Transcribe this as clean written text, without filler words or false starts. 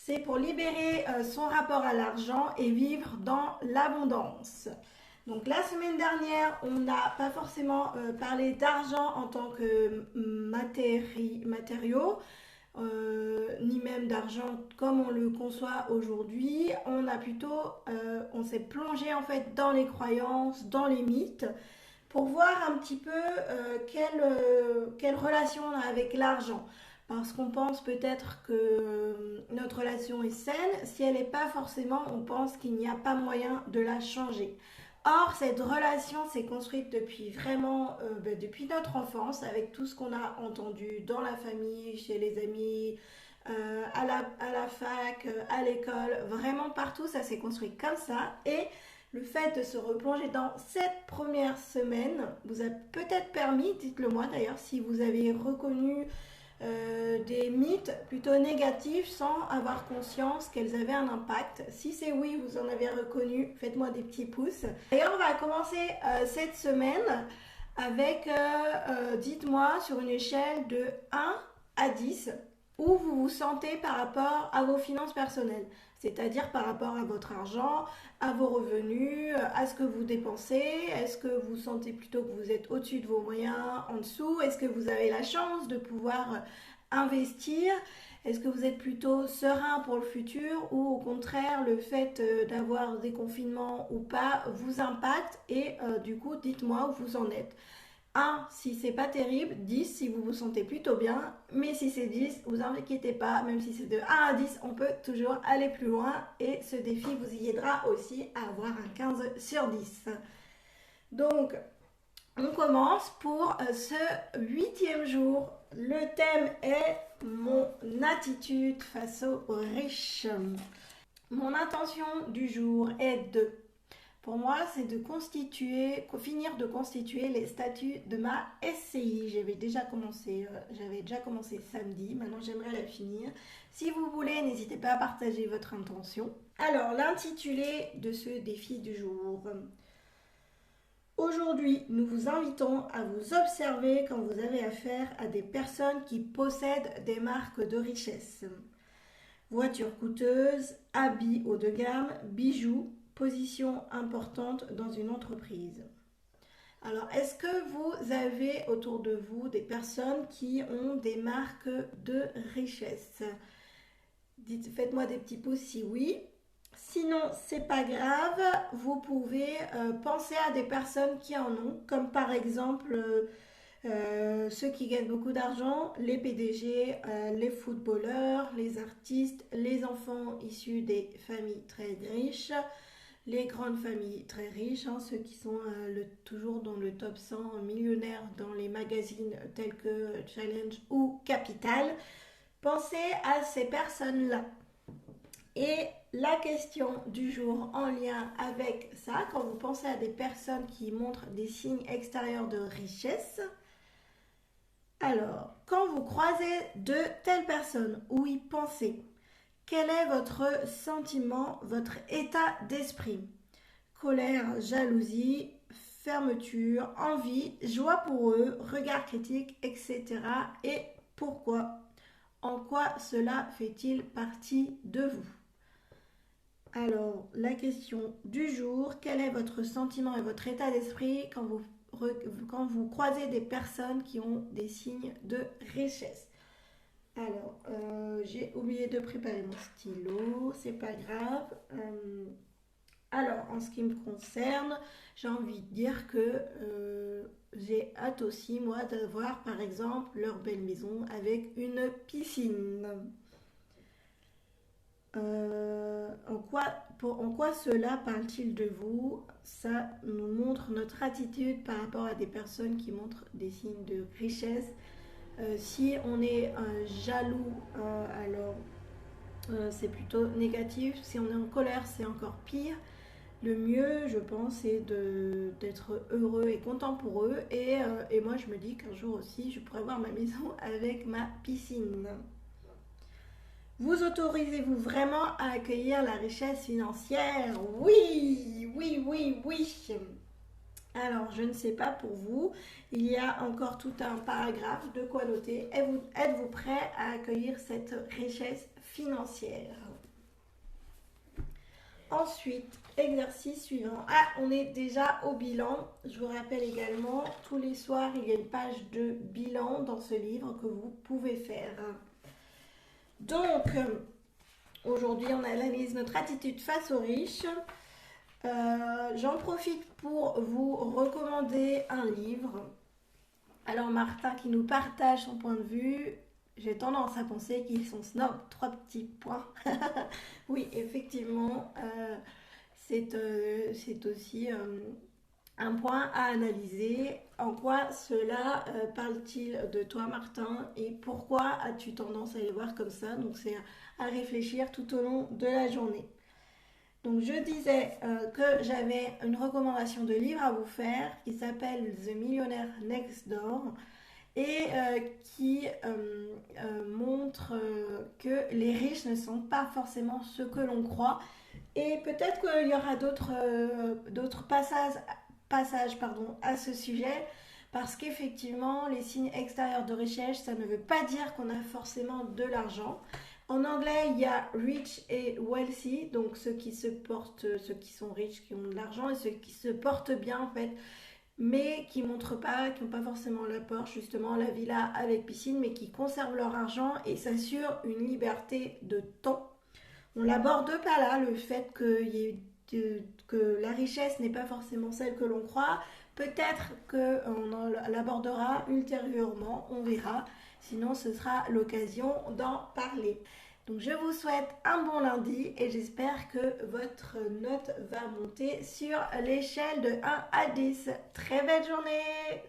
C'est pour libérer son rapport à l'argent et vivre dans l'abondance. Donc la semaine dernière, on n'a pas forcément parlé d'argent en tant que matériaux, ni même d'argent comme on le conçoit aujourd'hui. On s'est plongé en fait dans les croyances, dans les mythes, pour voir un petit peu quelle relation on a avec l'argent. Parce qu'on pense peut-être que notre relation est saine, si elle n'est pas forcément, on pense qu'il n'y a pas moyen de la changer. Or, cette relation s'est construite depuis vraiment, depuis notre enfance, avec tout ce qu'on a entendu dans la famille, chez les amis, à la fac, à l'école, vraiment partout, ça s'est construit comme ça. Et le fait de se replonger dans cette première semaine vous a peut-être permis, dites-le moi d'ailleurs, si vous avez reconnu des mythes plutôt négatifs sans avoir conscience qu'elles avaient un impact. Si c'est oui, vous en avez reconnu, faites-moi des petits pouces. D'ailleurs, on va commencer cette semaine avec, dites-moi sur une échelle de 1 à 10, où vous vous sentez par rapport à vos finances personnelles, c'est-à-dire par rapport à votre argent, à vos revenus, à ce que vous dépensez. Est-ce que vous sentez plutôt que vous êtes au-dessus de vos moyens, en dessous? Est-ce que vous avez la chance de pouvoir investir? Est-ce que vous êtes plutôt serein pour le futur, ou au contraire le fait d'avoir des confinements ou pas vous impacte? Et du coup, dites-moi où vous en êtes. 1 si c'est pas terrible, 10 si vous vous sentez plutôt bien, mais si c'est 10, vous inquiétez pas, même si c'est de 1 à 10, on peut toujours aller plus loin et ce défi vous y aidera aussi à avoir un 15 sur 10. Donc, on commence pour ce 8e jour. Le thème est mon attitude face aux riches. Mon intention du jour est pour moi, c'est de finir de constituer les statuts de ma SCI. J'avais déjà commencé samedi, maintenant j'aimerais la finir. Si vous voulez, n'hésitez pas à partager votre intention. Alors, l'intitulé de ce défi du jour. Aujourd'hui, nous vous invitons à vous observer quand vous avez affaire à des personnes qui possèdent des marques de richesse. Voitures coûteuses, habits haut de gamme, bijoux, position importante dans une entreprise. Alors, est-ce que vous avez autour de vous des personnes qui ont des marques de richesse? Faites-moi des petits pouces si oui. Sinon, c'est pas grave, vous pouvez penser à des personnes qui en ont, comme par exemple ceux qui gagnent beaucoup d'argent, les PDG, les footballeurs, les artistes, les enfants issus des familles très riches, les grandes familles très riches, ceux qui sont toujours dans le top 100 millionnaires dans les magazines tels que Challenge ou Capital. Pensez à ces personnes-là. Et la question du jour en lien avec ça, quand vous pensez à des personnes qui montrent des signes extérieurs de richesse, alors, quand vous croisez de telles personnes ou y pensez, quel est votre sentiment, votre état d'esprit? Colère, jalousie, fermeture, envie, joie pour eux, regard critique, etc. Et pourquoi? En quoi cela fait-il partie de vous? Alors, la question du jour, quel est votre sentiment et votre état d'esprit quand vous croisez des personnes qui ont des signes de richesse? Alors, j'ai oublié de préparer mon stylo, c'est pas grave. Alors, en ce qui me concerne, j'ai envie de dire que j'ai hâte aussi, moi, d'avoir par exemple leur belle maison avec une piscine. En quoi cela parle-t-il de vous? Ça nous montre notre attitude par rapport à des personnes qui montrent des signes de richesse. Si on est jaloux, alors c'est plutôt négatif. Si on est en colère, c'est encore pire. Le mieux, je pense, c'est d'être heureux et content pour eux. Et moi, je me dis qu'un jour aussi, je pourrais avoir ma maison avec ma piscine. Vous autorisez-vous vraiment à accueillir la richesse financière? Oui, oui, oui, oui. Alors, je ne sais pas pour vous, il y a encore tout un paragraphe de quoi noter. Êtes-vous prêt à accueillir cette richesse financière? Ensuite, exercice suivant. Ah, on est déjà au bilan. Je vous rappelle également, tous les soirs, il y a une page de bilan dans ce livre que vous pouvez faire. Donc, aujourd'hui, on analyse notre attitude face aux riches. J'en profite pour vous recommander un livre. Alors, Martin qui nous partage son point de vue. J'ai tendance à penser qu'ils sont snobs. Trois petits points. Oui, effectivement, c'est aussi un point à analyser. En quoi cela parle-t-il de toi, Martin, et pourquoi as-tu tendance à les voir comme ça? Donc, c'est à réfléchir tout au long de la journée. Donc, je disais que j'avais une recommandation de livre à vous faire qui s'appelle The Millionaire Next Door et qui montre que les riches ne sont pas forcément ce que l'on croit. Et peut-être qu'il y aura d'autres passages à ce sujet, parce qu'effectivement, les signes extérieurs de richesse, ça ne veut pas dire qu'on a forcément de l'argent. En anglais, il y a rich et wealthy, donc ceux qui sont riches, qui ont de l'argent, et ceux qui se portent bien en fait, mais qui montrent pas, qui n'ont pas forcément la Porsche, justement, la villa avec piscine, mais qui conservent leur argent et s'assurent une liberté de temps. On l'aborde pas là, le fait que la richesse n'est pas forcément celle que l'on croit. Peut-être qu'on l'abordera ultérieurement, on verra. Sinon, ce sera l'occasion d'en parler. Donc, je vous souhaite un bon lundi et j'espère que votre note va monter sur l'échelle de 1 à 10. Très belle journée!